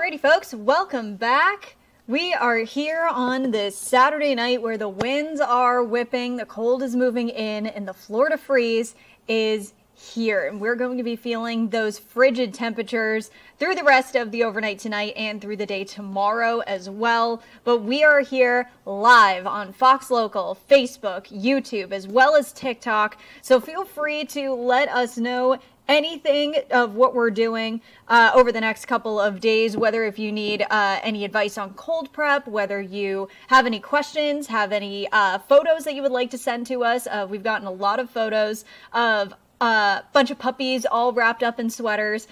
Alrighty folks, welcome back. We are here on this Saturday night where the winds are whipping, the cold is moving in, and the Florida freeze is here. And we're going to be feeling those frigid temperatures through the rest of the overnight tonight and through the day tomorrow as well. But we are here live on Fox Local, Facebook, YouTube, as well as TikTok. So feel free to let us know anything of what we're doing over the next couple of days, whether if you need any advice on cold prep, whether you have any questions, have any photos that you would like to send to us. We've gotten a lot of photos of a bunch of puppies all wrapped up in sweaters.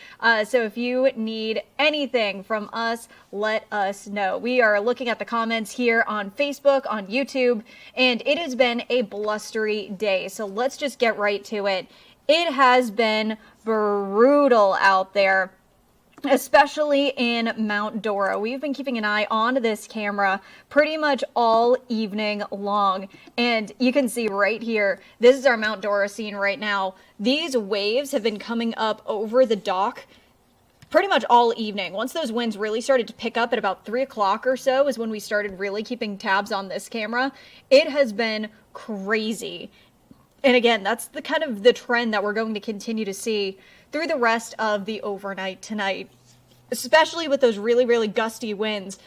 So if you need anything from us, let us know. We are looking at the comments here on Facebook, on YouTube, and it has been a blustery day. So let's just get right to it. It has been brutal out there, especially in Mount Dora. We've been keeping an eye on this camera pretty much all evening long. And you can see right here, this is our Mount Dora scene right now. These waves have been coming up over the dock pretty much all evening. Once those winds really started to pick up at about 3 o'clock or so is when we started really keeping tabs on this camera. It has been crazy. And again, that's the kind of the trend that we're going to continue to see through the rest of the overnight tonight, especially with those really, really gusty winds.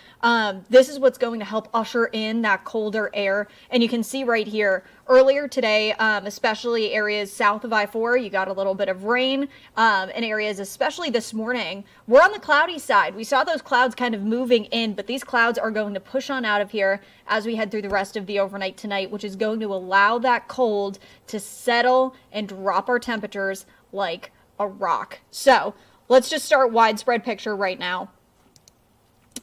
This is what's going to help usher in that colder air. And you can see right here, earlier today, especially areas south of I-4, you got a little bit of rain, and areas, especially this morning, we're on the cloudy side. We saw those clouds kind of moving in, but these clouds are going to push on out of here as we head through the rest of the overnight tonight, which is going to allow that cold to settle and drop our temperatures like a rock. So let's just start widespread picture right now.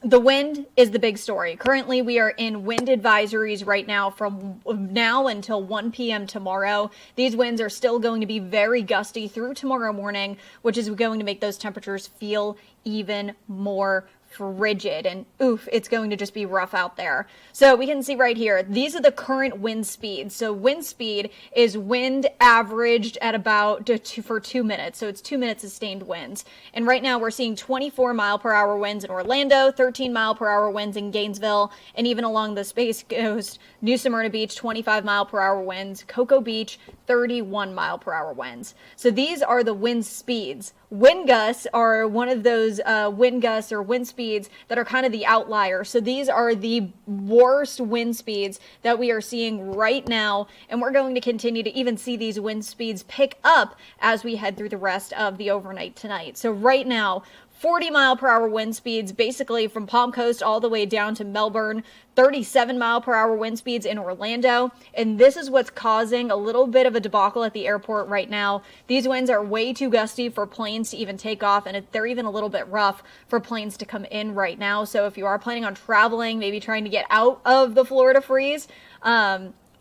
The wind is the big story. Currently, we are in wind advisories right now from now until 1 p.m. tomorrow. These winds are still going to be very gusty through tomorrow morning, which is going to make those temperatures feel even more frigid, and oof, it's going to just be rough out there. So we can see right here, these are the current wind speeds. So wind speed is wind averaged at about for 2 minutes. So it's 2 minutes sustained winds. And right now we're seeing 24 mile per hour winds in Orlando, 13 mile per hour winds in Gainesville, and even along the Space Coast, New Smyrna Beach, 25 mile per hour winds, Cocoa Beach, 31 mile per hour winds. So these are the wind speeds. Wind gusts are one of those wind gusts or wind speeds that are kind of the outlier. So these are the worst wind speeds that we are seeing right now. And we're going to continue to even see these wind speeds pick up as we head through the rest of the overnight tonight. So right now, 40 mile per hour wind speeds, basically from Palm Coast all the way down to Melbourne, 37 mile per hour wind speeds in Orlando. And this is what's causing a little bit of a debacle at the airport right now. These winds are way too gusty for planes to even take off, and they're even a little bit rough for planes to come in right now. So if you are planning on traveling, maybe trying to get out of the Florida freeze,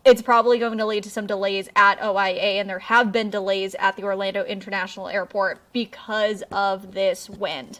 it's probably going to lead to some delays at OIA, and there have been delays at the Orlando International Airport because of this wind.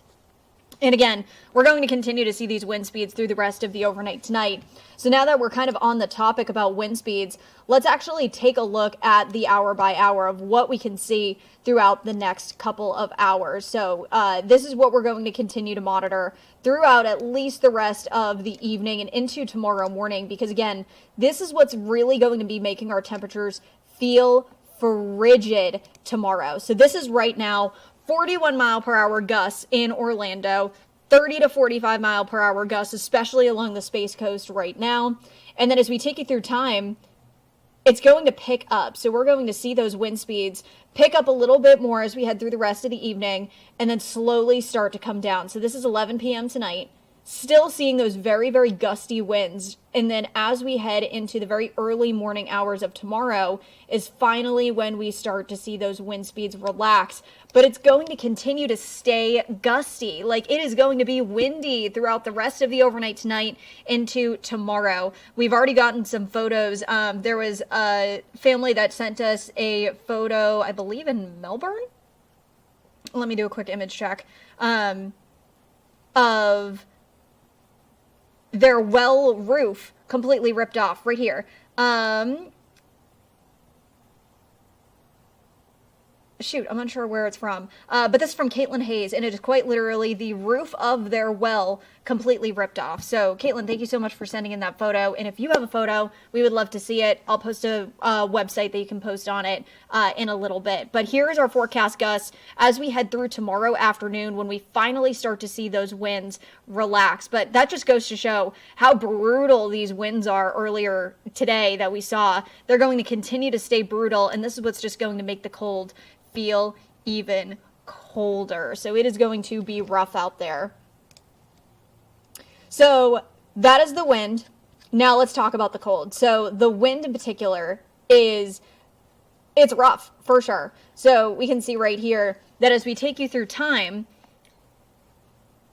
And again, we're going to continue to see these wind speeds through the rest of the overnight tonight. So now that we're kind of on the topic about wind speeds, let's actually take a look at the hour by hour of what we can see throughout the next couple of hours. So this is what we're going to continue to monitor throughout at least the rest of the evening and into tomorrow morning, because again, this is what's really going to be making our temperatures feel frigid tomorrow. So this is right now 41 mile per hour gusts in Orlando, 30 to 45 mile per hour gusts, especially along the Space Coast right now. And then as we take you through time, it's going to pick up. So we're going to see those wind speeds pick up a little bit more as we head through the rest of the evening and then slowly start to come down. So this is 11 p.m. tonight. Still seeing those very, very gusty winds. And then as we head into the very early morning hours of tomorrow is finally when we start to see those wind speeds relax. But it's going to continue to stay gusty. Like, it is going to be windy throughout the rest of the overnight tonight into tomorrow. We've already gotten some photos. There was a family that sent us a photo, I believe in Melbourne. Let me do a quick image check. Of their well roof completely ripped off right here. shoot, I'm unsure where it's from, but this is from Caitlin Hayes, and it is quite literally the roof of their well completely ripped off. So Caitlin, thank you so much for sending in that photo, and if you have a photo, we would love to see it. I'll post a website that you can post on it in a little bit. But here's our forecast, Gus, as we head through tomorrow afternoon when we finally start to see those winds relax. But that just goes to show how brutal these winds are earlier today that we saw. They're going to continue to stay brutal, and this is what's just going to make the cold feel even colder. So it is going to be rough out there. So that is the wind. Now let's talk about the cold. So the wind in particular it's rough for sure. So we can see right here that as we take you through time,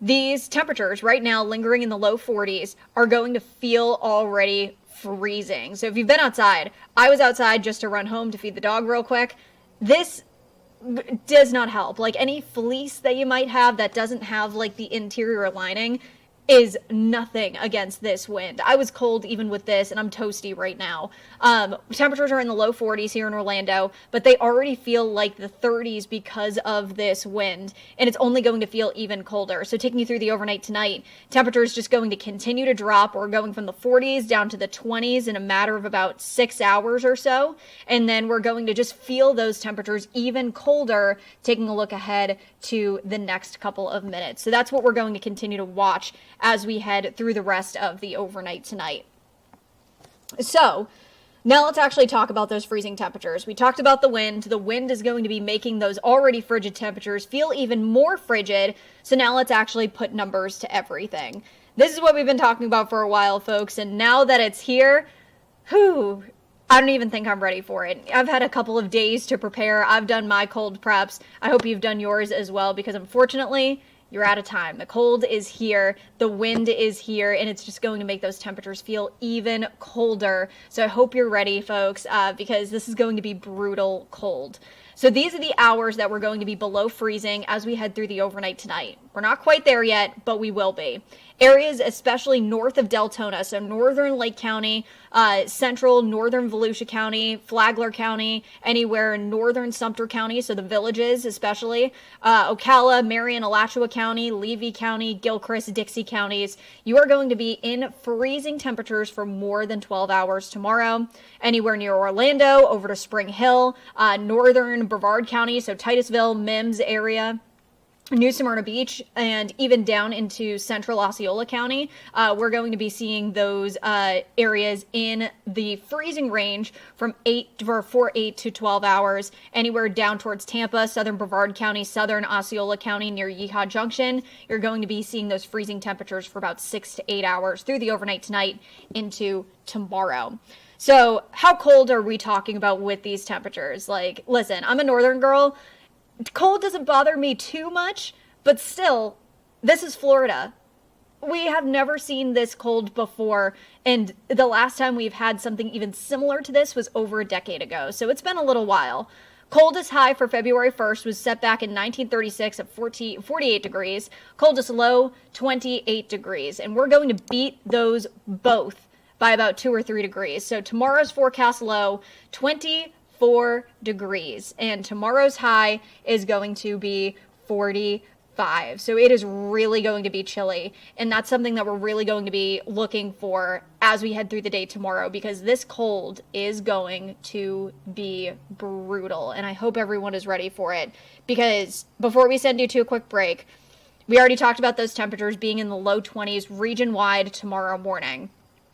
these temperatures right now lingering in the low 40s are going to feel already freezing. So if you've been outside, I was outside just to run home to feed the dog real quick. This does not help. Like any fleece that you might have that doesn't have like the interior lining is nothing against this wind. I was cold even with this, and I'm toasty right now. Temperatures are in the low 40s here in Orlando, but they already feel like the 30s because of this wind, and it's only going to feel even colder. So taking you through the overnight tonight, temperatures just going to continue to drop. We're going from the 40s down to the 20s in a matter of about 6 hours or so, and then we're going to just feel those temperatures even colder taking a look ahead to the next couple of minutes. So that's what we're going to continue to watch as we head through the rest of the overnight tonight. So now let's actually talk about those freezing temperatures. We talked about the wind. The wind is going to be making those already frigid temperatures feel even more frigid. So now let's actually put numbers to everything. This is what we've been talking about for a while, folks. And now that it's here, I don't even think I'm ready for it. I've had a couple of days to prepare. I've done my cold preps. I hope you've done yours as well, because unfortunately, you're out of time. The cold is here, the wind is here, and it's just going to make those temperatures feel even colder. So I hope you're ready, folks, because this is going to be brutal cold. So these are the hours that we're going to be below freezing as we head through the overnight tonight. We're not quite there yet, but we will be. Areas especially north of Deltona, so northern Lake County, central northern Volusia County, Flagler County, anywhere in northern Sumter County, so the villages especially, Ocala, Marion, Alachua County, Levy County, Gilchrist, Dixie counties. You are going to be in freezing temperatures for more than 12 hours tomorrow. Anywhere near Orlando, over to Spring Hill, northern Brevard County, so Titusville, Mims area, New Smyrna Beach, and even down into central Osceola County, we're going to be seeing those areas in the freezing range from 8 to 12 hours. Anywhere down towards Tampa, southern Brevard County, southern Osceola County near Yeehaw Junction, you're going to be seeing those freezing temperatures for about 6 to 8 hours through the overnight tonight into tomorrow. So how cold are we talking about with these temperatures? Like, listen, I'm a northern girl. Cold doesn't bother me too much, but still, this is Florida. We have never seen this cold before, and the last time we've had something even similar to this was over a decade ago, so it's been a little while. Coldest high for February 1st was set back in 1936 at 48 degrees. Coldest low, 28 degrees, and we're going to beat those both by about 2 or 3 degrees. So tomorrow's forecast low, 24 degrees, and tomorrow's high is going to be 45. So it is really going to be chilly, and that's something that we're really going to be looking for as we head through the day tomorrow, because this cold is going to be brutal, and I hope everyone is ready for it. Because before we send you to a quick break, we already talked about those temperatures being in the low 20s region-wide tomorrow morning.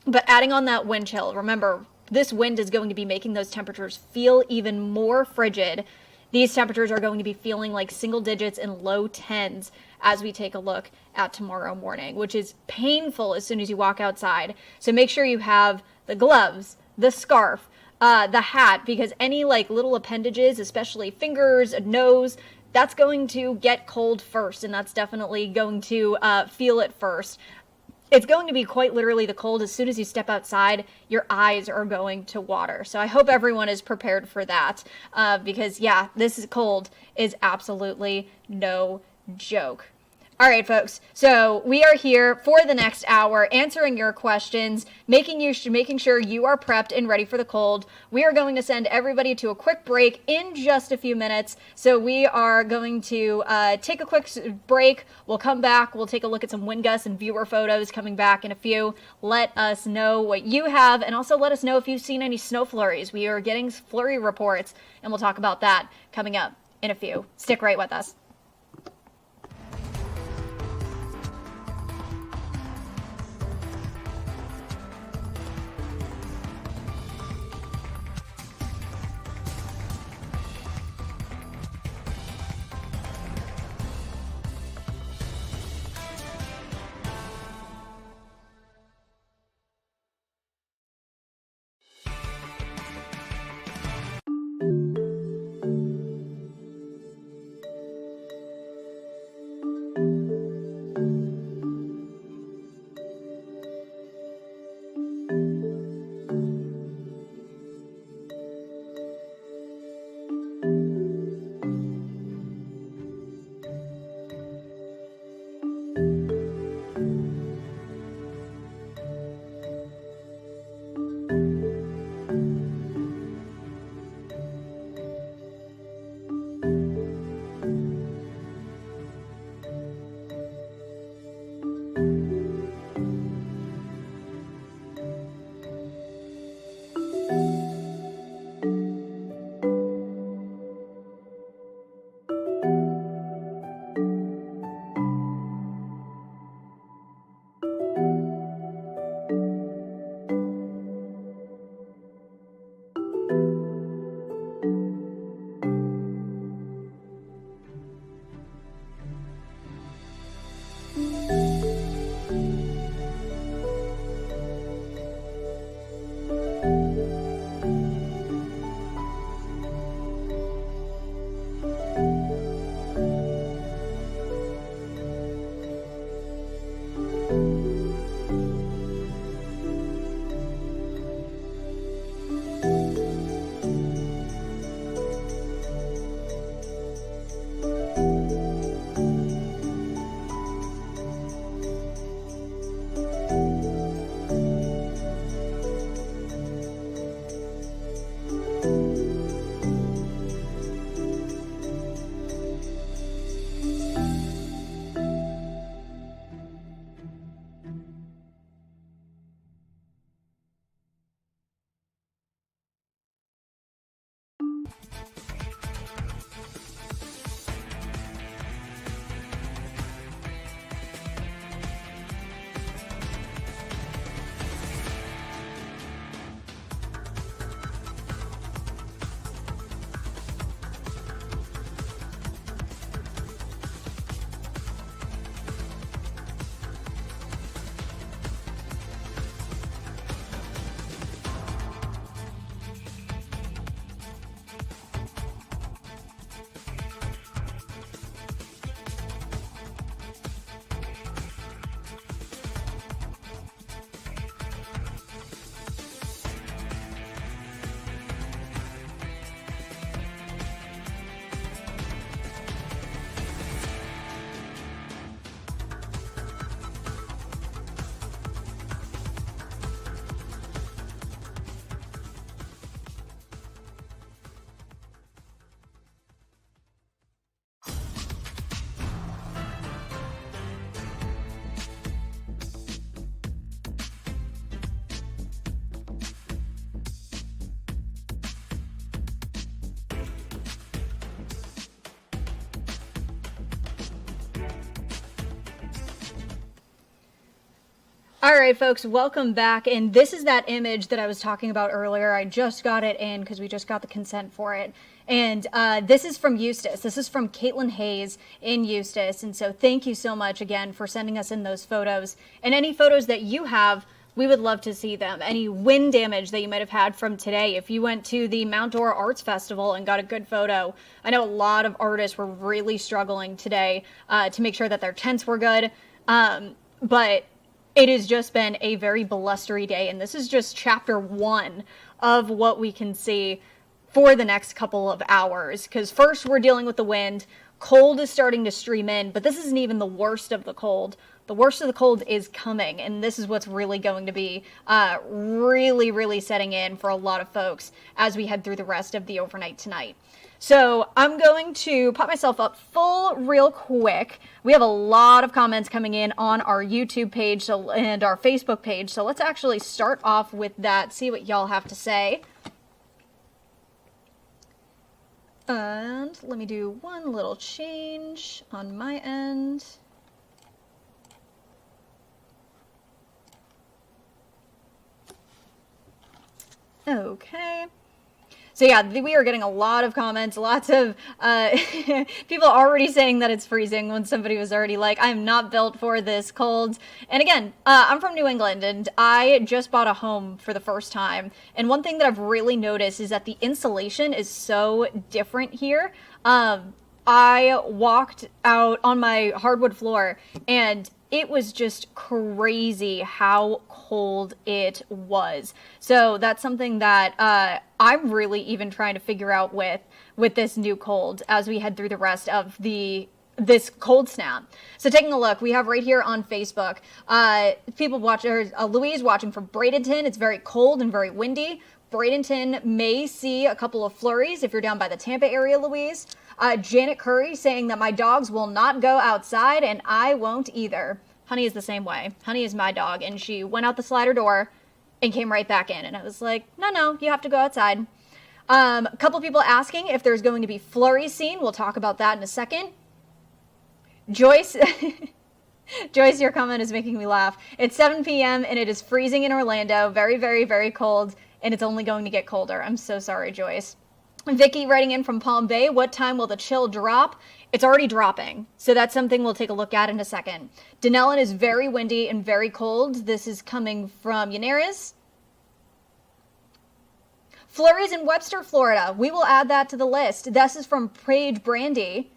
But adding on that wind chill, remember, this wind is going to be making those temperatures feel even more frigid. These temperatures are going to be feeling like single digits and low 10s as we take a look at tomorrow morning, which is painful as soon as you walk outside. So make sure you have the gloves, the scarf, the hat, because any like little appendages, especially fingers, a nose, that's going to get cold first, and that's definitely going to feel it first. It's going to be quite literally the cold. As soon as you step outside, your eyes are going to water. So I hope everyone is prepared for that, because yeah, this is cold is absolutely no joke. All right, folks. So we are here for the next hour, answering your questions, making sure you are prepped and ready for the cold. We are going to send everybody to a quick break in just a few minutes. So we are going to take a quick break. We'll come back. We'll take a look at some wind gusts and viewer photos coming back in a few. Let us know what you have, and also let us know if you've seen any snow flurries. We are getting flurry reports, and we'll talk about that coming up in a few. Stick right with us. All right, folks, welcome back. And this is that image that I was talking about earlier. I just got it in because we just got the consent for it. And this is from Eustis. This is from Caitlin Hayes in Eustis. And so thank you so much again for sending us in those photos. And any photos that you have, we would love to see them. Any wind damage that you might have had from today. If you went to the Mount Dora Arts Festival and got a good photo, I know a lot of artists were really struggling today to make sure that their tents were good. But it has just been a very blustery day, and this is just chapter 1 of what we can see for the next couple of hours. Because first we're dealing with the wind. Cold is starting to stream in, but this isn't even the worst of the cold. The worst of the cold is coming, and this is what's really going to be really setting in for a lot of folks as we head through the rest of the overnight tonight. So I'm going to pop myself up full real quick. We have a lot of comments coming in on our YouTube page and our Facebook page, so let's actually start off with that, see what y'all have to say. And let me do one little change on my end. Okay. So yeah, we are getting a lot of comments, lots of people already saying that it's freezing when somebody was already like, I am not built for this cold. And again, I'm from New England and I just bought a home for the first time. And one thing that I've really noticed is that the insulation is so different here. I walked out on my hardwood floor and it was just crazy how cold it was. So that's something that I'm really even trying to figure out with this new cold as we head through the rest of this cold snap. So taking a look, we have right here on Facebook, people watching, Louise watching from Bradenton. It's very cold and very windy. Bradenton may see a couple of flurries if you're down by the Tampa area, Louise. Janet Curry saying that my dogs will not go outside and I won't either. Honey is the same way. Honey is my dog and she went out the slider door and came right back in. And I was like, no, you have to go outside. A couple people asking if there's going to be flurries seen. We'll talk about that in a second. Joyce, Joyce, your comment is making me laugh. It's 7 p.m. and it is freezing in Orlando. Very, very, very cold. And it's only going to get colder. I'm so sorry, Joyce. Vicky writing in from Palm Bay. What time will the chill drop? It's already dropping. So that's something we'll take a look at in a second. Denellen is very windy and very cold. This is coming from Yanez. Flurries in Webster, Florida. We will add that to the list. This is from Paige Brandy.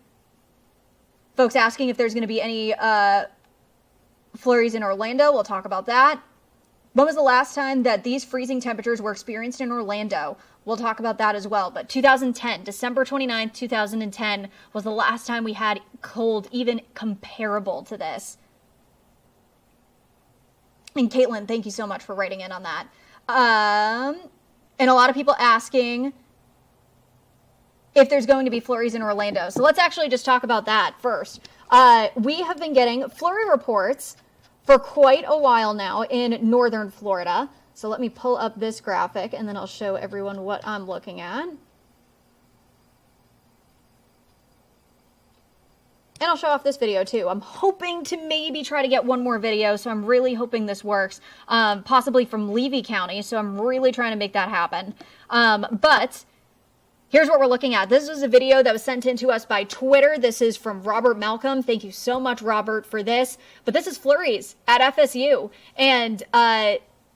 Folks asking if there's going to be any flurries in Orlando. We'll talk about that. When was the last time that these freezing temperatures were experienced in Orlando? We'll talk about that as well. But 2010, December 29th, 2010 was the last time we had cold even comparable to this. And Caitlin, thank you so much for writing in on that. And a lot of people asking if there's going to be flurries in Orlando. So let's actually just talk about that first. We have been getting flurry reports for quite a while now in northern Florida. So let me pull up this graphic and then I'll show everyone what I'm looking at. And I'll show off this video too. I'm hoping to maybe try to get one more video, so I'm really hoping this works, possibly from Levy County, so I'm really trying to make that happen. But here's what we're looking at. This was a video that was sent in to us by Twitter. This is from Robert Malcolm. Thank you so much, Robert, for this. But this is flurries at FSU. And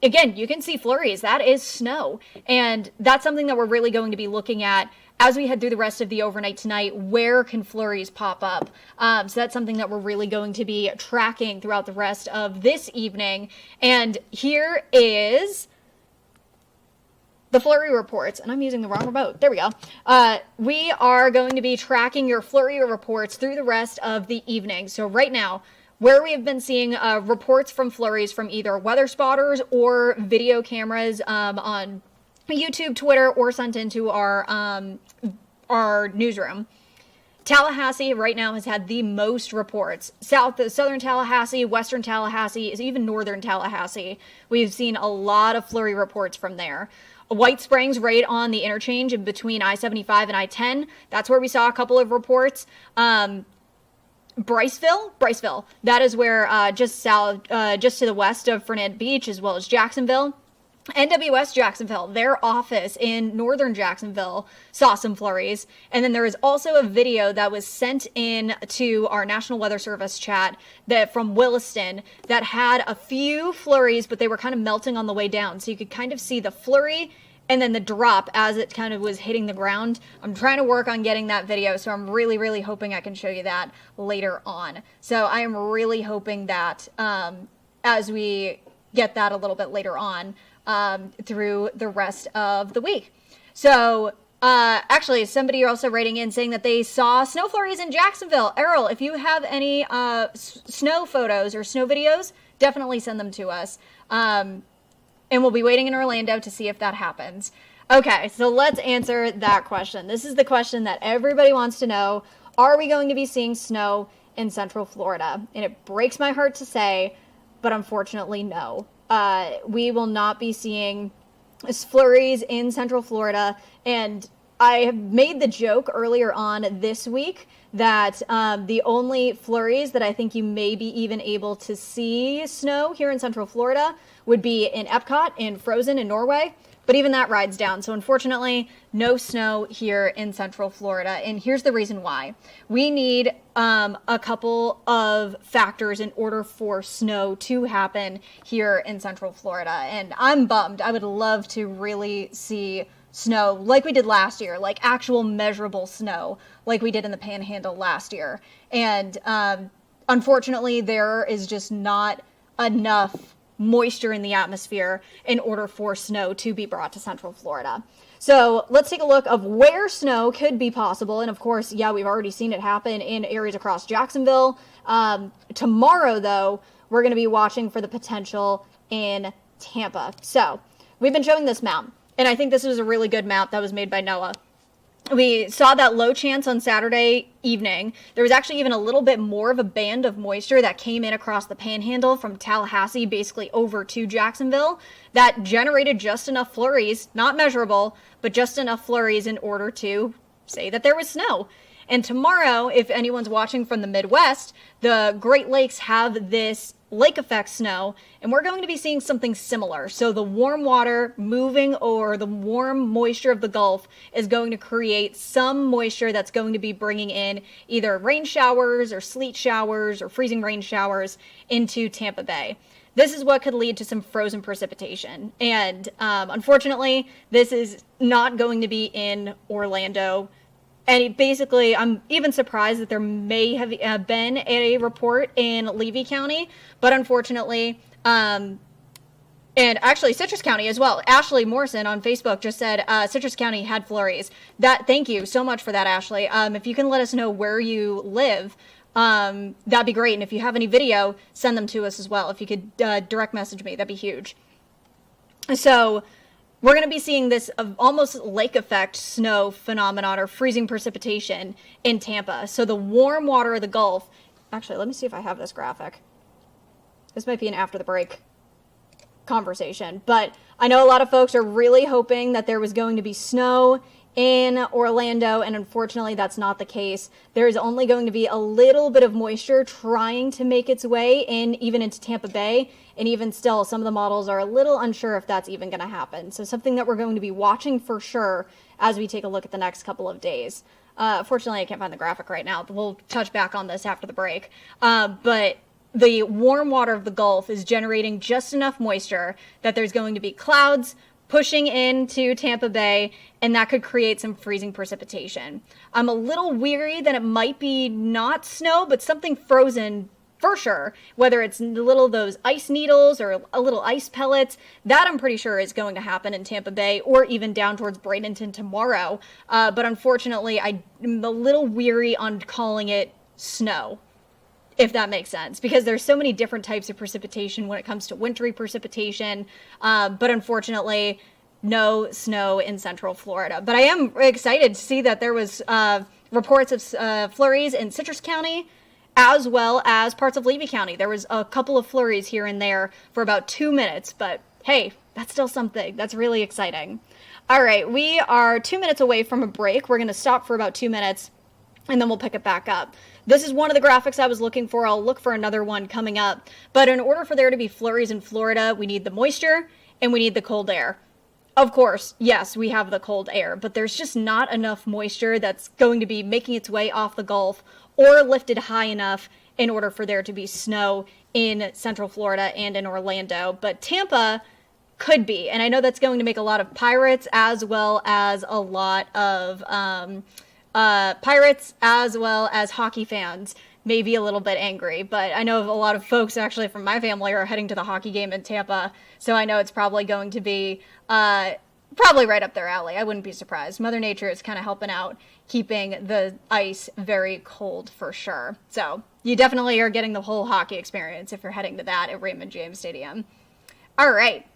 again, you can see flurries. That is snow. And that's something that we're really going to be looking at as we head through the rest of the overnight tonight. Where can flurries pop up? So that's something that we're really going to be tracking throughout the rest of this evening. And here is the flurry reports, and I'm using the wrong remote. There we go. We are going to be tracking your flurry reports through the rest of the evening. So right now, where we have been seeing reports from flurries from either weather spotters or video cameras on YouTube, Twitter, or sent into our newsroom. Tallahassee right now has had the most reports. Southern Tallahassee, Western Tallahassee, even Northern Tallahassee. We've seen a lot of flurry reports from there. White Springs right on the interchange in between I-75 and I-10. That's where we saw a couple of reports. Briceville, that is where just to the west of Fernand Beach, as well as Jacksonville. NWS Jacksonville, their office in northern Jacksonville, saw some flurries. And then there is also a video that was sent in to our National Weather Service chat from Williston that had a few flurries, but they were kind of melting on the way down. So you could kind of see the flurry and then the drop as it kind of was hitting the ground. I'm trying to work on getting that video, so I'm really, really hoping I can show you that later on. So I am really hoping that as we get that a little bit later on, through the rest of the week. So Actually, somebody also writing in saying that they saw snow flurries in Jacksonville. Errol, if you have any snow photos or snow videos, definitely send them to us. And we'll be waiting in Orlando to see if that happens. Okay, so let's answer that question. This is the question that everybody wants to know. Are we going to be seeing snow in Central Florida? And it breaks my heart to say, but unfortunately, no. We will not be seeing flurries in Central Florida, and I have made the joke earlier on this week that the only flurries that I think you may be even able to see snow here in Central Florida would be in Epcot and Frozen in Norway, but even that rides down. So unfortunately, no snow here in Central Florida, and here's the reason why. We need a couple of factors in order for snow to happen here in Central Florida, and I'm bummed. I would love to really see snow like we did last year, like actual measurable snow like we did in the Panhandle last year. And unfortunately, there is just not enough moisture in the atmosphere in order for snow to be brought to Central Florida. So let's take a look of where snow could be possible. And of course, yeah, we've already seen it happen in areas across Jacksonville. Tomorrow, though, we're going to be watching for the potential in Tampa. So we've been showing this map, and I think this was a really good map that was made by NOAA. We saw that low chance on Saturday evening. There was actually even a little bit more of a band of moisture that came in across the Panhandle from Tallahassee, basically over to Jacksonville, that generated just enough flurries, not measurable, but just enough flurries in order to say that there was snow. And tomorrow, if anyone's watching from the Midwest, the Great Lakes have this lake effect snow, and we're going to be seeing something similar. So the warm water moving, or the warm moisture of the Gulf, is going to create some moisture that's going to be bringing in either rain showers or sleet showers or freezing rain showers into Tampa Bay. This is what could lead to some frozen precipitation. And unfortunately, this is not going to be in Orlando. And basically, I'm even surprised that there may have been a report in Levy County, but unfortunately, and actually Citrus County as well. Ashley Morrison on Facebook just said Citrus County had flurries. Thank you so much for that, Ashley. If you can let us know where you live, that'd be great. And if you have any video, send them to us as well. If you could direct message me, that'd be huge. So we're going to be seeing this almost lake effect snow phenomenon or freezing precipitation in Tampa. So the warm water of the Gulf, actually, let me see if I have this graphic. This might be an after the break conversation, but I know a lot of folks are really hoping that there was going to be snow in Orlando, and unfortunately that's not the case. There's only going to be a little bit of moisture trying to make its way in, even into Tampa Bay, and even still some of the models are a little unsure if that's even going to happen. So something that we're going to be watching for sure as we take a look at the next couple of days. Fortunately, I can't find the graphic right now, but we'll touch back on this after the break. But the warm water of the Gulf is generating just enough moisture that there's going to be clouds pushing into Tampa Bay, and that could create some freezing precipitation. I'm a little weary that it might be not snow, but something frozen for sure, whether it's a little of those ice needles or a little ice pellets. That I'm pretty sure is going to happen in Tampa Bay or even down towards Bradenton tomorrow. But unfortunately, I'm a little weary on calling it snow, if that makes sense, because there's so many different types of precipitation when it comes to wintry precipitation. But unfortunately, no snow in Central Florida. But I am excited to see that there was reports of flurries in Citrus County, as well as parts of Levy County. There was a couple of flurries here and there for about 2 minutes, but hey, that's still something. That's really exciting. All right, we are 2 minutes away from a break. We're going to stop for about 2 minutes, and then we'll pick it back up. This is one of the graphics I was looking for. I'll look for another one coming up. But in order for there to be flurries in Florida, we need the moisture and we need the cold air. Of course, yes, we have the cold air, but there's just not enough moisture that's going to be making its way off the Gulf or lifted high enough in order for there to be snow in Central Florida and in Orlando. But Tampa could be, and I know that's going to make a lot of Pirates as well as a lot of Pirates as well as hockey fans maybe a little bit angry, but I know a lot of folks actually from my family are heading to the hockey game in Tampa, so I know it's probably going to be probably right up their alley. I wouldn't be surprised. Mother Nature is kind of helping out, keeping the ice very cold for sure. So you definitely are getting the whole hockey experience if you're heading to that at Raymond James Stadium. All right.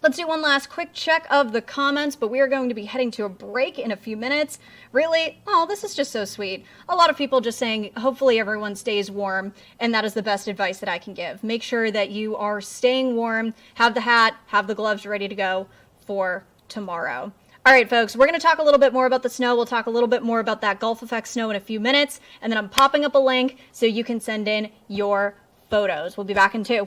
Let's do one last quick check of the comments, but we are going to be heading to a break in a few minutes. Really, oh, this is just so sweet. A lot of people just saying, hopefully everyone stays warm, and that is the best advice that I can give. Make sure that you are staying warm, have the hat, have the gloves ready to go for tomorrow. All right, folks, we're going to talk a little bit more about the snow. We'll talk a little bit more about that Gulf effect snow in a few minutes, and then I'm popping up a link so you can send in your photos. We'll be back in 2.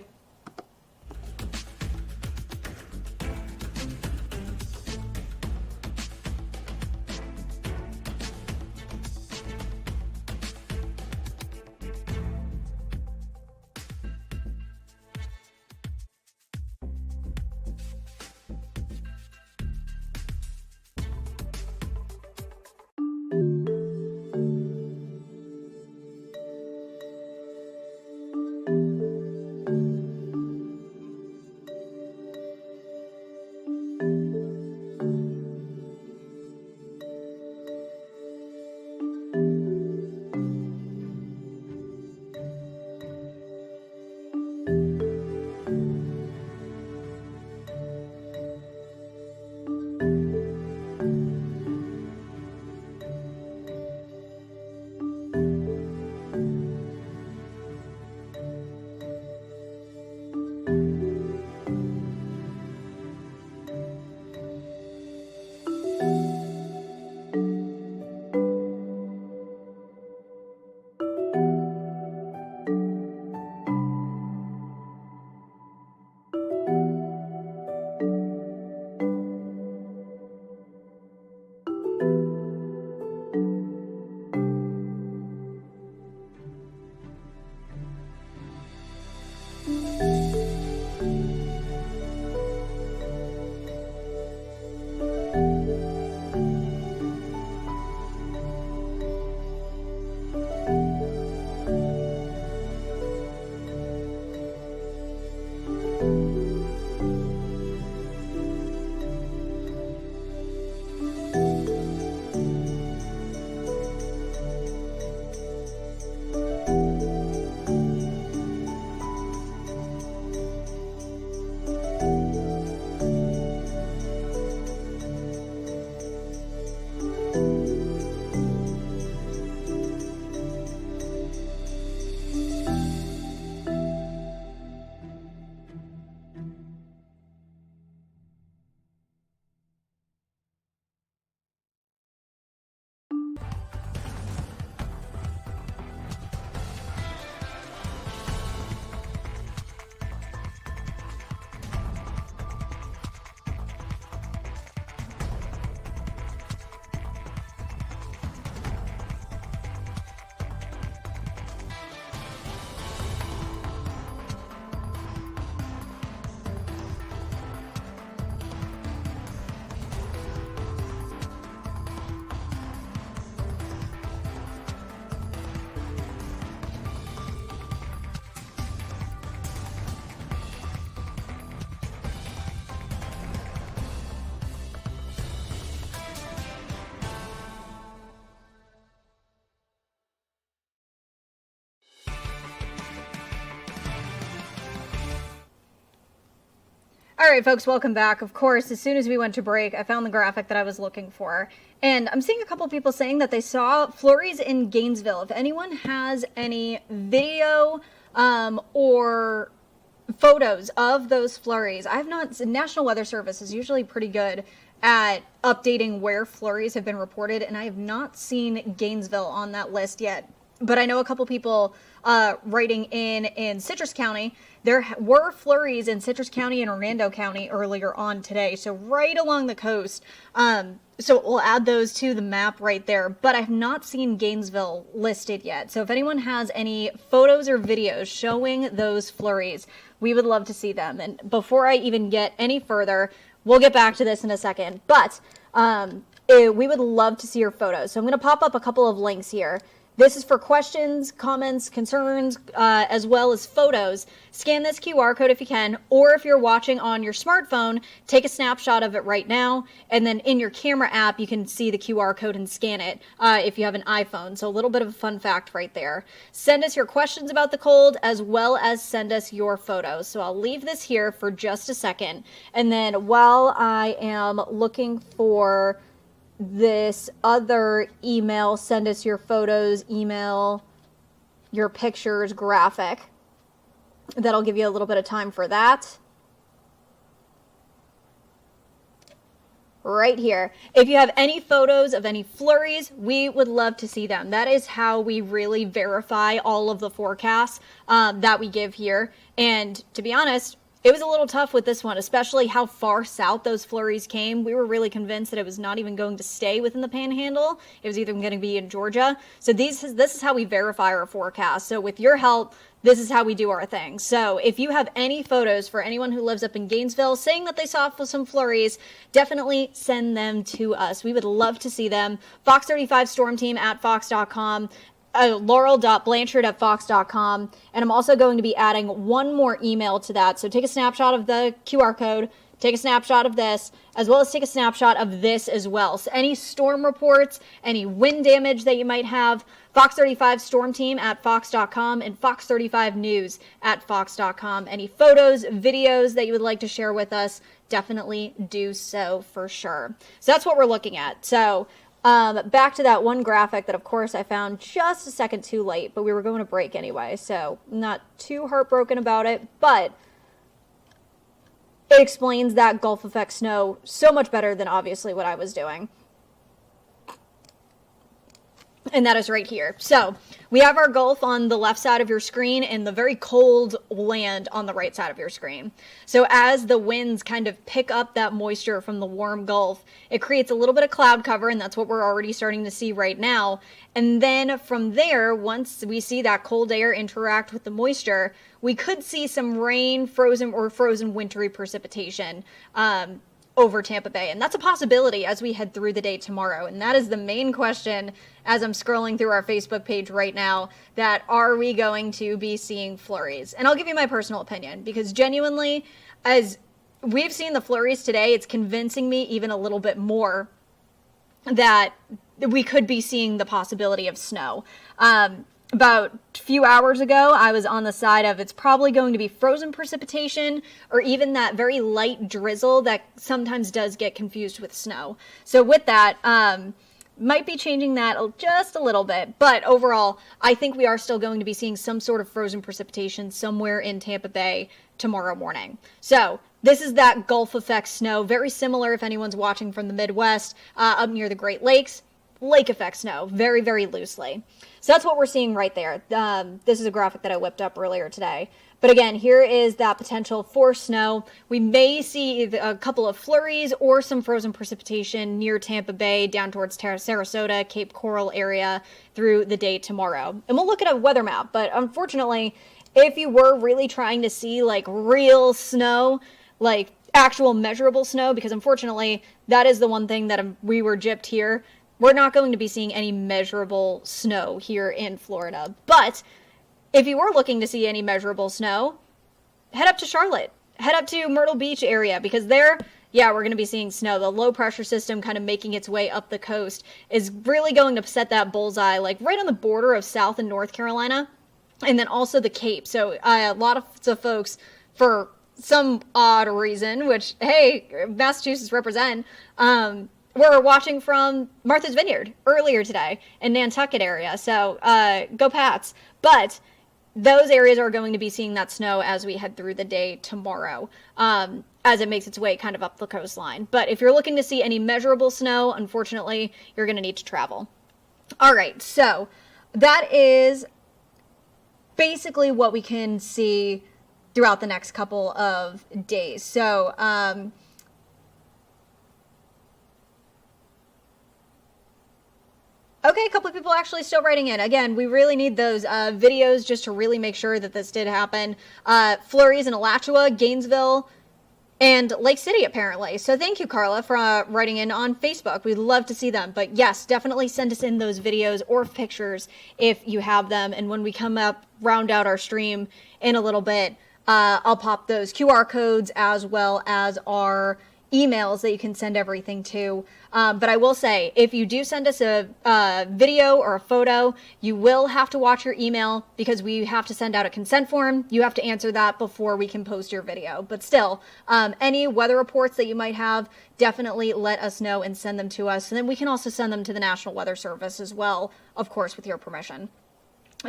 All right, folks, welcome back. Of course, as soon as we went to break, I found the graphic that I was looking for. And I'm seeing a couple people saying that they saw flurries in Gainesville. If anyone has any video or photos of those flurries, I have not. National Weather Service is usually pretty good at updating where flurries have been reported, and I have not seen Gainesville on that list yet. But I know a couple people writing in Citrus County. There were flurries in Citrus County and Hernando County earlier on today, so right along the coast. So we'll add those to the map right there, but I've not seen Gainesville listed yet. So if anyone has any photos or videos showing those flurries, we would love to see them. And before I even get any further, we'll get back to this in a second. But we would love to see your photos. So I'm going to pop up a couple of links here. This is for questions, comments, concerns, as well as photos. Scan this QR code if you can, or if you're watching on your smartphone, take a snapshot of it right now, and then in your camera app, you can see the QR code and scan it if you have an iPhone. So a little bit of a fun fact right there. Send us your questions about the cold, as well as send us your photos. So I'll leave this here for just a second. And then while I am looking for this other email, send us your photos, email your pictures graphic, that'll give you a little bit of time for that. Right here. If you have any photos of any flurries, we would love to see them. That is how we really verify all of the forecasts that we give here. And to be honest, it was a little tough with this one, especially how far south those flurries came. We were really convinced that it was not even going to stay within the panhandle. It was either going to be in Georgia. So this is how we verify our forecast. So with your help, this is how we do our thing. So if you have any photos for anyone who lives up in Gainesville saying that they saw some flurries, definitely send them to us. We would love to see them. Fox 35 Storm Team at fox.com. Laurel.Blanchard at fox.com. And I'm also going to be adding one more email to that. So take a snapshot of the QR code, take a snapshot of this, as well as take a snapshot of this as well. So any storm reports, any wind damage that you might have, Fox 35 Storm Team at fox.com and Fox 35 News at fox.com. Any photos, videos that you would like to share with us, definitely do so for sure. So that's what we're looking at. So back to that one graphic that, of course, I found just a second too late, but we were going to break anyway, so not too heartbroken about it, but it explains that Gulf effect snow so much better than obviously what I was doing. And that is right here. So we have our Gulf on the left side of your screen and the very cold land on the right side of your screen. So as the winds kind of pick up that moisture from the warm Gulf, it creates a little bit of cloud cover, and that's what we're already starting to see right now. And then from there, once we see that cold air interact with the moisture, we could see some rain, frozen wintry precipitation over Tampa Bay. And that's a possibility as we head through the day tomorrow. And that is the main question as I'm scrolling through our Facebook page right now, that are we going to be seeing flurries? And I'll give you my personal opinion, because genuinely, as we've seen the flurries today, it's convincing me even a little bit more that we could be seeing the possibility of snow. About a few hours ago, I was on the side of it's probably going to be frozen precipitation, or even that very light drizzle that sometimes does get confused with snow. So with that, might be changing that just a little bit. But overall, I think we are still going to be seeing some sort of frozen precipitation somewhere in Tampa Bay tomorrow morning. So this is that Gulf effect snow, very similar if anyone's watching from the Midwest, up near the Great Lakes. Lake effect snow, very, very loosely. So that's what we're seeing right there. This is a graphic that I whipped up earlier today. But again, here is that potential for snow. We may see a couple of flurries or some frozen precipitation near Tampa Bay, down towards Sarasota, Cape Coral area through the day tomorrow. And we'll look at a weather map. But unfortunately, if you were really trying to see like real snow, like actual measurable snow, because unfortunately, that is the one thing that we were gypped here. We're not going to be seeing any measurable snow here in Florida. But if you were looking to see any measurable snow, head up to Charlotte. Head up to Myrtle Beach area, because there, yeah, we're going to be seeing snow. The low pressure system kind of making its way up the coast is really going to set that bullseye like right on the border of South and North Carolina, and then also the Cape. So a lot of folks, for some odd reason, which, hey, Massachusetts represent, we're watching from Martha's Vineyard earlier today in Nantucket area. So go Pats. But those areas are going to be seeing that snow as we head through the day tomorrow, as it makes its way kind of up the coastline. But if you're looking to see any measurable snow, unfortunately, you're going to need to travel. All right, so that is basically what we can see throughout the next couple of days. So, okay, a couple of people actually still writing in. Again, we really need those videos just to really make sure that this did happen. Flurries in Alachua, Gainesville, and Lake City, apparently. So thank you, Carla, for writing in on Facebook. We'd love to see them. But yes, definitely send us in those videos or pictures if you have them. And when we come up, round out our stream in a little bit, I'll pop those QR codes as well as our emails that you can send everything to. But I will say, if you do send us a video or a photo, you will have to watch your email because we have to send out a consent form. You have to answer that before we can post your video. But still, any weather reports that you might have, definitely let us know and send them to us. And then we can also send them to the National Weather Service as well, of course, with your permission.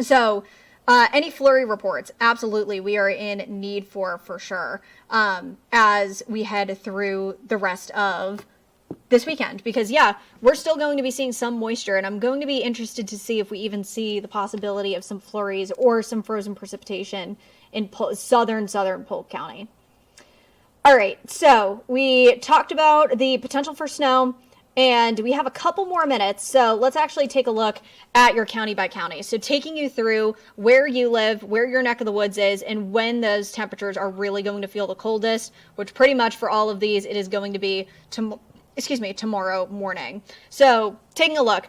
So, any flurry reports, absolutely, we are in need for sure, as we head through the rest of this weekend. Because, yeah, we're still going to be seeing some moisture, and I'm going to be interested to see if we even see the possibility of some flurries or some frozen precipitation in southern Polk County. All right, so we talked about the potential for snow. And we have a couple more minutes, so let's actually take a look at your county by county. So taking you through where you live, where your neck of the woods is, and when those temperatures are really going to feel the coldest, which pretty much for all of these, it is going to be tomorrow morning. So taking a look.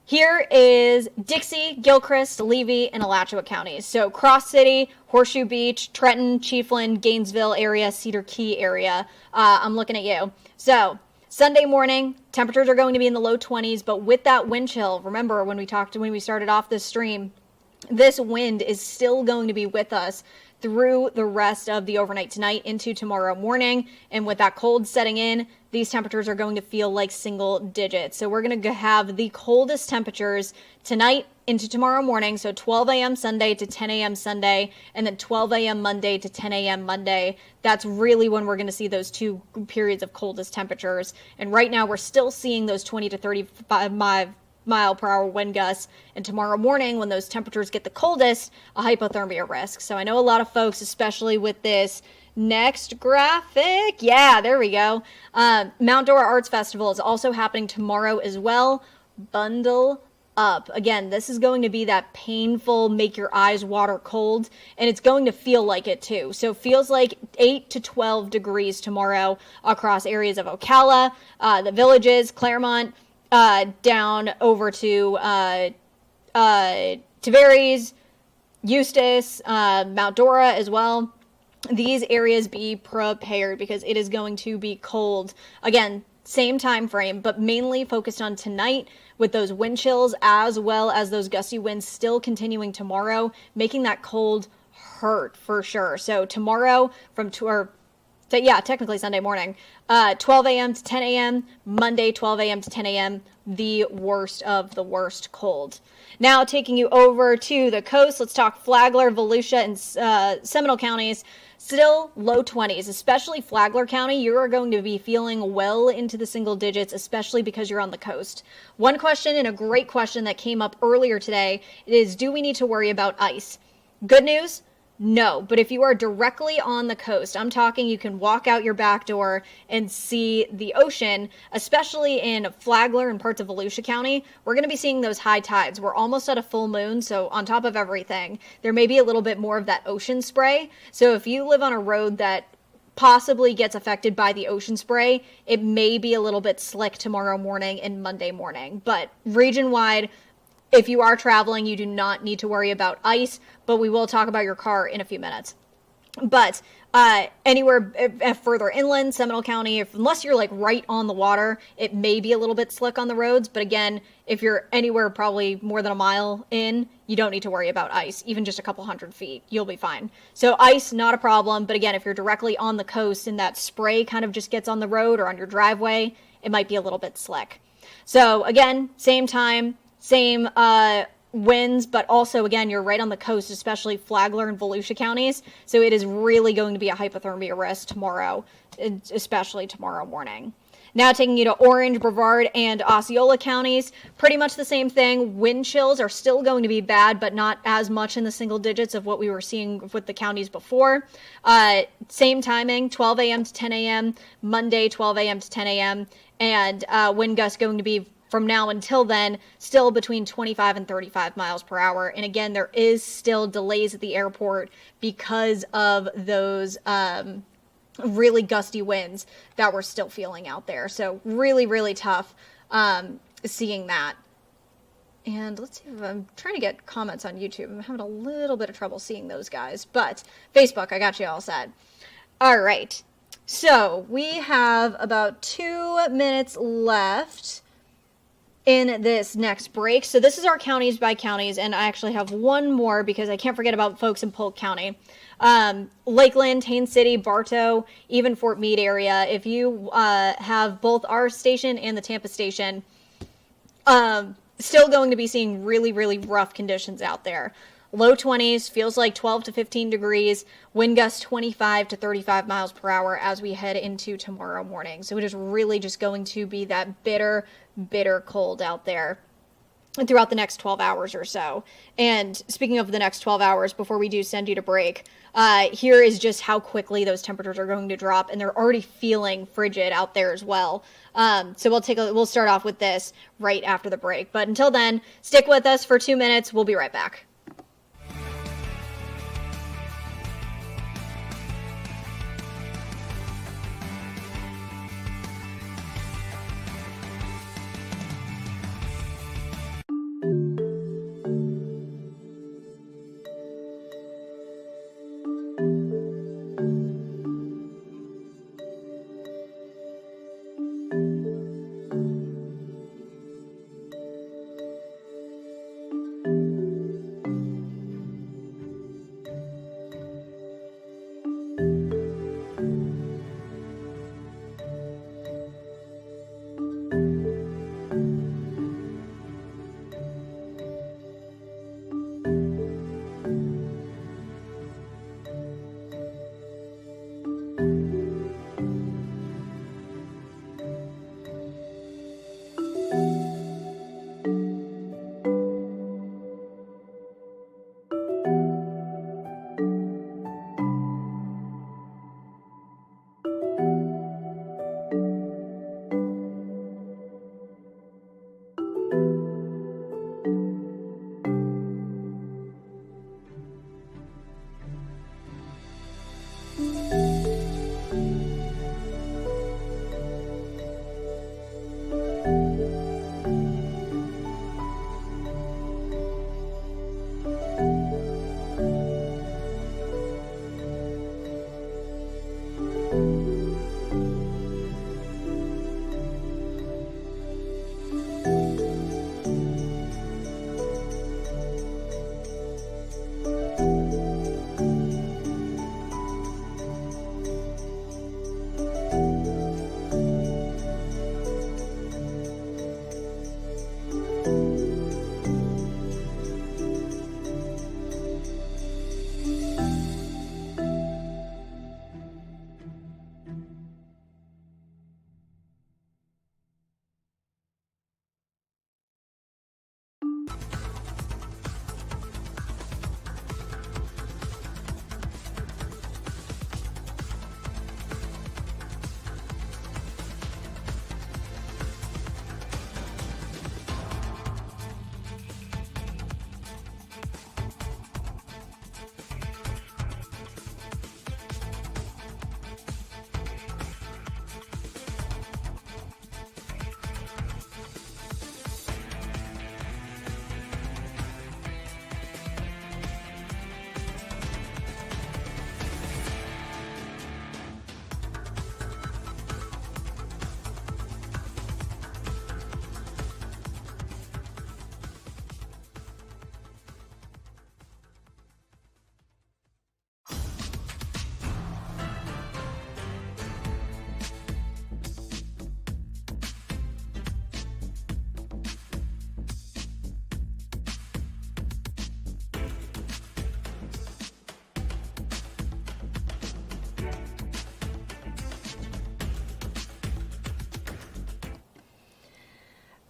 Here is Dixie, Gilchrist, Levy, and Alachua counties. So Cross City, Horseshoe Beach, Trenton, Chiefland, Gainesville area, Cedar Key area. I'm looking at you. So Sunday morning, temperatures are going to be in the low 20s, but with that wind chill, remember when we started off this stream, this wind is still going to be with us through the rest of the overnight tonight into tomorrow morning. And with that cold setting in, these temperatures are going to feel like single digits. So we're going to have the coldest temperatures tonight into tomorrow morning. So 12 a.m. Sunday to 10 a.m. Sunday, and then 12 a.m. Monday to 10 a.m. Monday. That's really when we're going to see those two periods of coldest temperatures. And right now we're still seeing those 20 to 35 mile per hour wind gusts. And tomorrow morning, when those temperatures get the coldest, a hypothermia risk. So I know a lot of folks, especially with this next graphic. Yeah, there we go. Mount Dora Arts Festival is also happening tomorrow as well. Bundle up. Again, this is going to be that painful, make your eyes water cold, and it's going to feel like it too. So it feels like 8 to 12 degrees tomorrow across areas of Ocala, the Villages, Claremont, down over to Tavares, Eustis, Mount Dora as well. These areas, be prepared because it is going to be cold. Again, same time frame, but mainly focused on tonight with those wind chills as well as those gusty winds still continuing tomorrow, making that cold hurt for sure. So tomorrow technically Sunday morning, 12 a.m. to 10 a.m., Monday 12 a.m. to 10 a.m., the worst of the worst cold. Now taking you over to the coast, let's talk Flagler, Volusia, and Seminole counties. Still low 20s, especially Flagler County. You are going to be feeling well into the single digits, especially because you're on the coast. One question, and a great question that came up earlier today, is do we need to worry about ice? Good news? No, but if you are directly on the coast, I'm talking you can walk out your back door and see the ocean, especially in Flagler and parts of Volusia County. We're going to be seeing those high tides. We're almost at a full moon, so on top of everything, there may be a little bit more of that ocean spray. So if you live on a road that possibly gets affected by the ocean spray, it may be a little bit slick tomorrow morning and Monday morning. But region-wide, if you are traveling, you do not need to worry about ice, but we will talk about your car in a few minutes. But anywhere further inland, Seminole County, unless you're like right on the water, it may be a little bit slick on the roads. But again, if you're anywhere probably more than a mile in, you don't need to worry about ice, even just a couple 100 feet. You'll be fine. So ice, not a problem. But again, if you're directly on the coast and that spray kind of just gets on the road or on your driveway, it might be a little bit slick. So again, same time, same winds, but also, again, you're right on the coast, especially Flagler and Volusia counties. So it is really going to be a hypothermia risk tomorrow, especially tomorrow morning. Now taking you to Orange, Brevard, and Osceola counties, pretty much the same thing. Wind chills are still going to be bad, but not as much in the single digits of what we were seeing with the counties before. Same timing, 12 a.m. to 10 a.m., Monday, 12 a.m. to 10 a.m., and wind gusts going to be from now until then, still between 25 and 35 miles per hour. And again, there is still delays at the airport because of those really gusty winds that we're still feeling out there. So really, really tough seeing that. And let's see if I'm trying to get comments on YouTube. I'm having a little bit of trouble seeing those guys. But Facebook, I got you all set. All right. So we have about 2 minutes left in this next break. So this is our counties by counties, and I actually have one more because I can't forget about folks in Polk County. Lakeland, Haines City, Bartow, even Fort Meade area. If you have both our station and the Tampa station, still going to be seeing really, really rough conditions out there. Low 20s, feels like 12 to 15 degrees, wind gusts 25 to 35 miles per hour as we head into tomorrow morning. So it is really just going to be that bitter, bitter cold out there throughout the next 12 hours or so. And speaking of the next 12 hours, before we do send you to break, here is just how quickly those temperatures are going to drop, and they're already feeling frigid out there as well. So we'll start off with this right after the break. But until then, stick with us for 2 minutes. We'll be right back.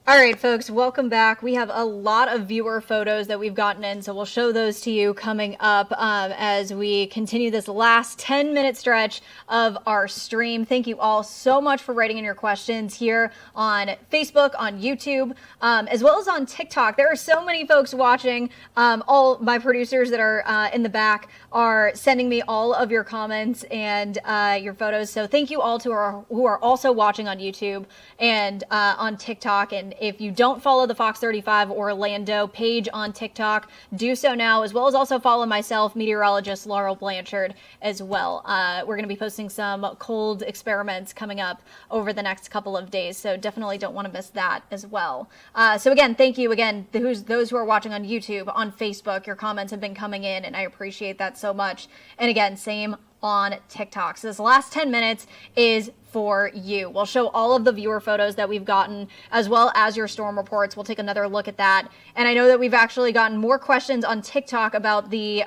All right, folks, welcome back. We have a lot of viewer photos that we've gotten in, so we'll show those to you coming up as we continue this last 10-minute stretch of our stream. Thank you all so much for writing in your questions here on Facebook, on YouTube, as well as on TikTok. There are so many folks watching. All my producers that are in the back are sending me all of your comments and your photos. So thank you all to who are also watching on YouTube and on TikTok. And if you don't follow the Fox 35 Orlando page on TikTok, do so now, as well as also follow myself, meteorologist Laurel Blanchard, as well. We're going to be posting some cold experiments coming up over the next couple of days, so definitely don't want to miss that as well. So again, thank you again, those who are watching on YouTube, on Facebook. Your comments have been coming in, and I appreciate that so much. And again, same on TikTok. So this last 10 minutes is for you. We'll show all of the viewer photos that we've gotten, as well as your storm reports. We'll take another look at that. And I know that we've actually gotten more questions on TikTok about the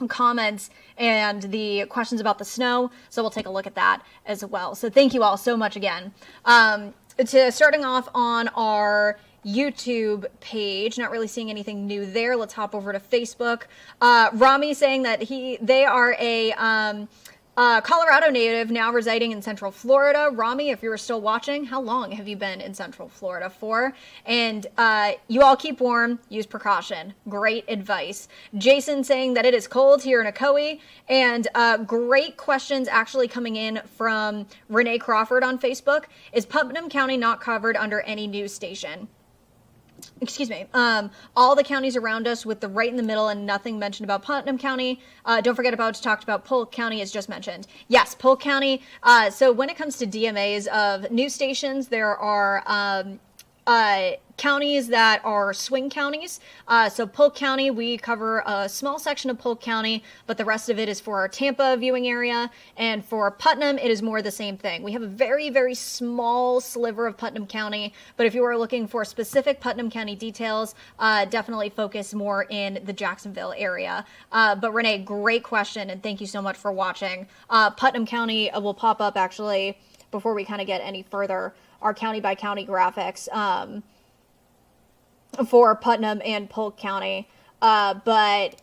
comments and the questions about the snow. So we'll take a look at that as well. So thank you all so much again. Starting off on our YouTube page, not really seeing anything new there. Let's hop over to Facebook. Rami saying that they are a Colorado native now residing in Central Florida. Rami, if you're still watching, how long have you been in Central Florida for? And you all keep warm, use precaution. Great advice. Jason saying that it is cold here in Ocoee. And great questions actually coming in from Renee Crawford on Facebook. Is Putnam County not covered under any news station? Excuse me, all the counties around us with the right in the middle and nothing mentioned about Putnam County. Don't forget talked about Polk County as just mentioned. Yes, Polk County. So when it comes to DMAs of news stations, there are counties that are swing counties. So Polk County, we cover a small section of Polk County, but the rest of it is for our Tampa viewing area. And for Putnam, it is more the same thing. We have a very, very small sliver of Putnam County, but if you are looking for specific Putnam County details, definitely focus more in the Jacksonville area. But Renee, great question, and thank you so much for watching. Putnam County will pop up actually before we kind of get any further, our county by county graphics for Putnam and Polk County. But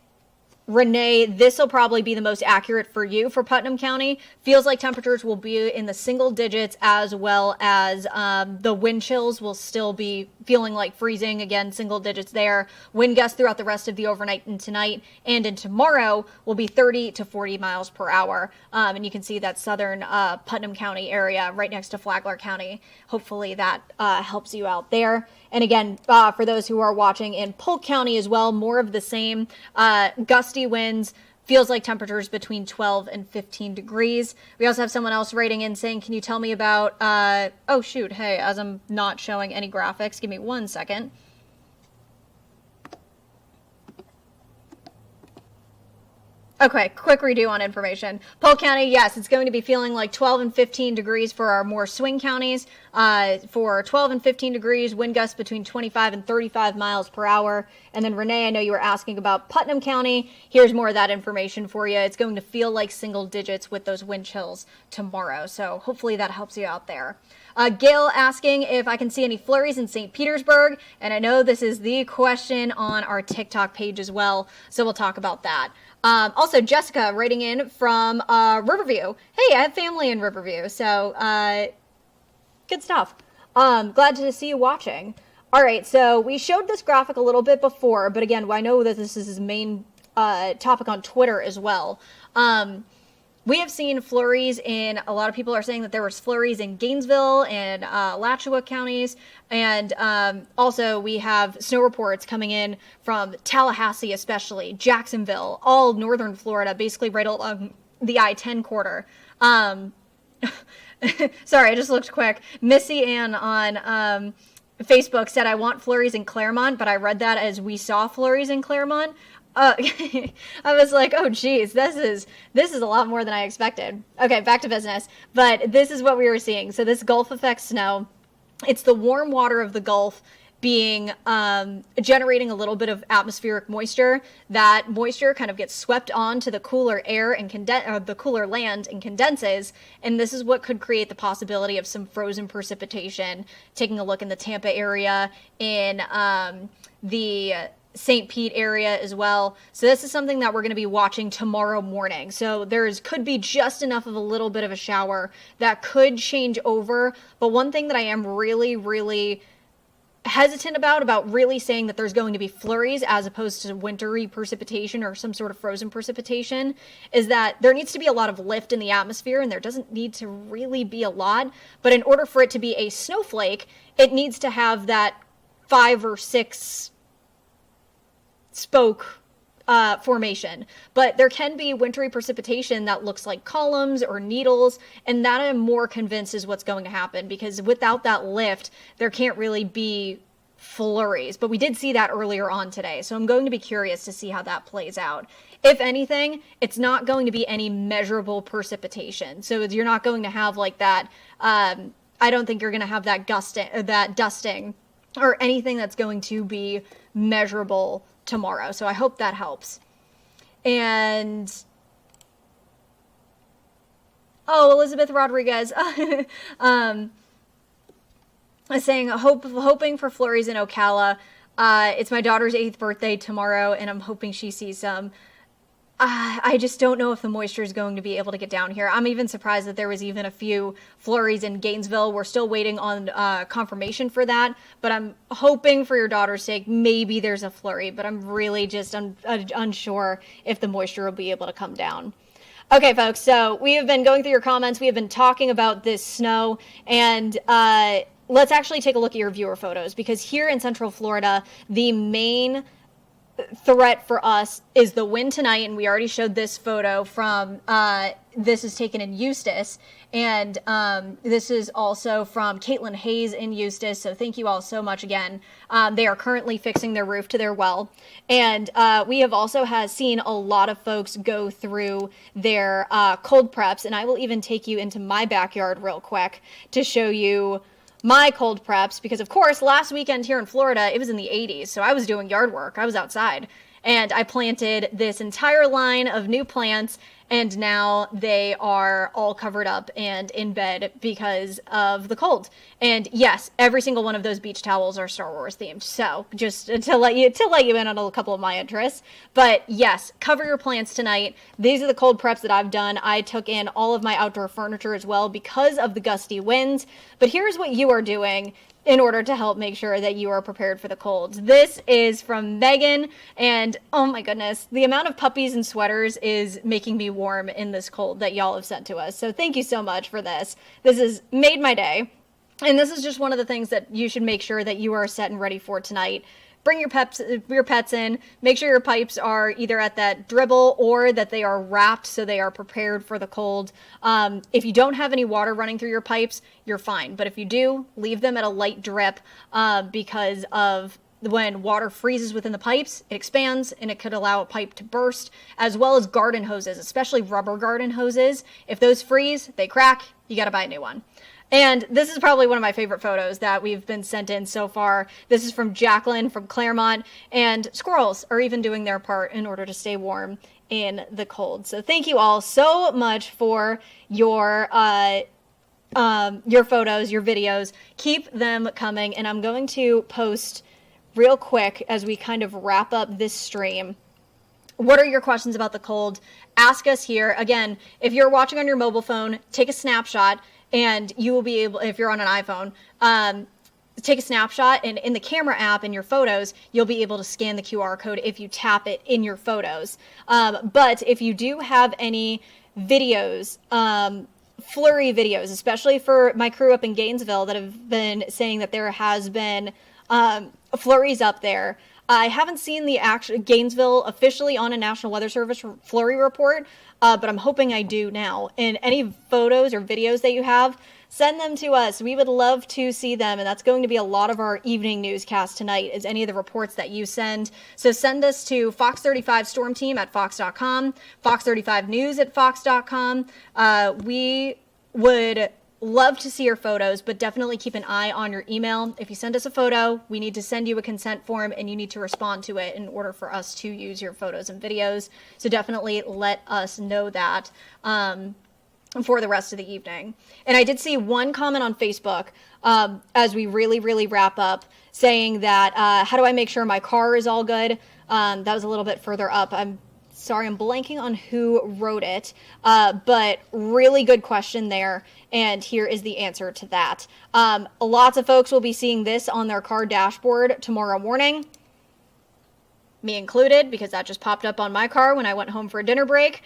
Renee, this will probably be the most accurate for you for Putnam County. Feels like temperatures will be in the single digits, as well as the wind chills will still be feeling like freezing. Again, single digits there. Wind gusts throughout the rest of the overnight and tonight and in tomorrow will be 30 to 40 miles per hour. And you can see that southern Putnam County area right next to Flagler County. Hopefully that helps you out there. And again, for those who are watching in Polk County as well, more of the same. Gusty winds, feels like temperatures between 12 and 15 degrees. We also have someone else writing in saying, can you tell me about, oh shoot, hey, as I'm not showing any graphics, give me 1 second. Okay, quick redo on information. Polk County, yes, it's going to be feeling like 12 and 15 degrees for our more swing counties. For 12 and 15 degrees, wind gusts between 25 and 35 miles per hour. And then Renee, I know you were asking about Putnam County. Here's more of that information for you. It's going to feel like single digits with those wind chills tomorrow. So hopefully that helps you out there. Gail asking if I can see any flurries in St. Petersburg. And I know this is the question on our TikTok page as well. So we'll talk about that. Also, Jessica writing in from Riverview. Hey, I have family in Riverview, so good stuff. Glad to see you watching. All right, so we showed this graphic a little bit before, but again, I know that this is his main topic on Twitter as well. We have seen flurries in, a lot of people are saying that there was flurries in Gainesville and Alachua counties. And also we have snow reports coming in from Tallahassee, especially Jacksonville, all northern Florida, basically right along the I-10 corridor. Sorry, I just looked quick. Missy Ann on Facebook said, I want flurries in Claremont, but I read that as we saw flurries in Claremont. I was like, oh geez, this is a lot more than I expected. Okay, back to business. But this is what we were seeing. So this Gulf effect snow, it's the warm water of the Gulf being generating a little bit of atmospheric moisture. That moisture kind of gets swept onto the cooler air and the cooler land and condenses, and this is what could create the possibility of some frozen precipitation. Taking a look in the Tampa area, in the St. Pete area as well. So this is something that we're going to be watching tomorrow morning. So could be just enough of a little bit of a shower that could change over. But one thing that I am really, really hesitant about really saying that there's going to be flurries as opposed to wintry precipitation or some sort of frozen precipitation is that there needs to be a lot of lift in the atmosphere, and there doesn't need to really be a lot. But in order for it to be a snowflake, it needs to have that 5 or 6 spoke formation. But there can be wintry precipitation that looks like columns or needles, and that I'm more convinced is what's going to happen, because without that lift, there can't really be flurries. But we did see that earlier on today, so I'm going to be curious to see how that plays out. If anything, it's not going to be any measurable precipitation. So you're not going to have like that, I don't think you're going to have that dusting or anything that's going to be measurable tomorrow. So I hope that helps. And Elizabeth Rodriguez is saying hoping for flurries in Ocala. It's my daughter's 8th birthday tomorrow, and I'm hoping she sees some. I just don't know if the moisture is going to be able to get down here. I'm even surprised that there was even a few flurries in Gainesville. We're still waiting on confirmation for that, but I'm hoping for your daughter's sake, maybe there's a flurry, but I'm really just unsure if the moisture will be able to come down. Okay, folks, so we have been going through your comments. We have been talking about this snow, and let's actually take a look at your viewer photos, because here in Central Florida, the main threat for us is the wind tonight, and we already showed this photo from this is taken in Eustis, and this is also from Caitlin Hayes in Eustis, so thank you all so much again. They are currently fixing their roof to their well, and we have also seen a lot of folks go through their cold preps, and I will even take you into my backyard real quick to show you my cold preps, because of course last weekend here in Florida it was in the 80s, so I was doing yard work. I was outside, and I planted this entire line of new plants, and now they are all covered up and in bed because of the cold. And yes, every single one of those beach towels are Star Wars themed. So just to let you in on a couple of my interests. But yes, cover your plants tonight. These are the cold preps that I've done. I took in all of my outdoor furniture as well because of the gusty winds. But here's what you are doing in order to help make sure that you are prepared for the colds. This is from Megan, and oh my goodness, the amount of puppies and sweaters is making me warm in this cold that y'all have sent to us. So thank you so much for this. This has made my day. And this is just one of the things that you should make sure that you are set and ready for tonight. Bring your pets in. Make sure your pipes are either at that dribble or that they are wrapped so they are prepared for the cold. If you don't have any water running through your pipes, you're fine. But if you do, leave them at a light drip because of when water freezes within the pipes, it expands and it could allow a pipe to burst, as well as garden hoses, especially rubber garden hoses. If those freeze, they crack, you got to buy a new one. And this is probably one of my favorite photos that we've been sent in so far. This is from Jacqueline from Claremont, and squirrels are even doing their part in order to stay warm in the cold. So thank you all so much for your photos, your videos. Keep them coming, and I'm going to post real quick as we kind of wrap up this stream. What are your questions about the cold? Ask us here. Again, if you're watching on your mobile phone, take a snapshot. And you will be able, if you're on an iPhone, take a snapshot, and in the camera app in your photos, you'll be able to scan the QR code if you tap it in your photos. But if you do have any videos, flurry videos, especially for my crew up in Gainesville that have been saying that there has been flurries up there, I haven't seen the actual Gainesville officially on a National Weather Service flurry report, but I'm hoping I do now. And any photos or videos that you have, send them to us. We would love to see them, and that's going to be a lot of our evening newscast tonight, is any of the reports that you send. So send us to Fox 35 Storm Team at Fox.com, Fox 35 News at Fox.com. We would love to see your photos, but definitely keep an eye on your email. If you send us a photo, we need to send you a consent form and you need to respond to it in order for us to use your photos and videos. So definitely let us know that for the rest of the evening. And I did see one comment on Facebook as we really wrap up saying that, how do I make sure my car is all good? That was a little bit further up. I'm sorry, I'm blanking on who wrote it, but really good question there. And here is the answer to that. Lots of folks will be seeing this on their car dashboard tomorrow morning, me included, because that just popped up on my car when I went home for a dinner break.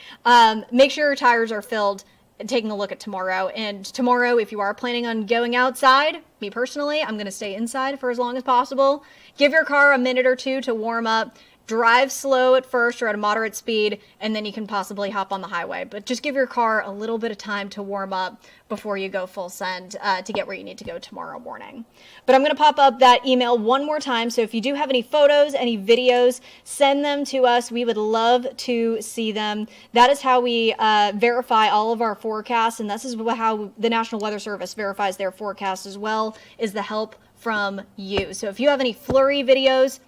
Make sure your tires are filled and taking a look at tomorrow. And tomorrow, if you are planning on going outside, me personally, I'm going to stay inside for as long as possible. Give your car a minute or two to warm up. Drive slow at first or at a moderate speed, and then you can possibly hop on the highway. But just give your car a little bit of time to warm up before you go full send to get where you need to go tomorrow morning. But I'm going to pop up that email one more time. So if you do have any photos, any videos, send them to us. We would love to see them. That is how we verify all of our forecasts, and this is how the National Weather Service verifies their forecast as well, is the help from you. So if you have any flurry videos,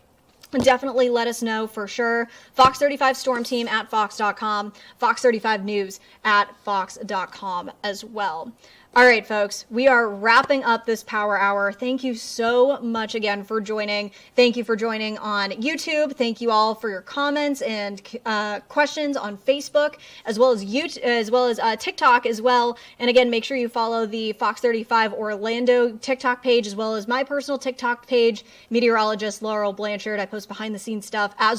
definitely let us know for sure. Fox 35 Storm Team at fox.com, Fox 35 News at fox.com as well. All right, folks, we are wrapping up this Power Hour. Thank you so much again for joining. Thank you for joining on YouTube. Thank you all for your comments and questions on Facebook, as well as YouTube, as well as TikTok as well. And again, make sure you follow the Fox 35 Orlando TikTok page, as well as my personal TikTok page, meteorologist Laurel Blanchard. I post behind the scenes stuff as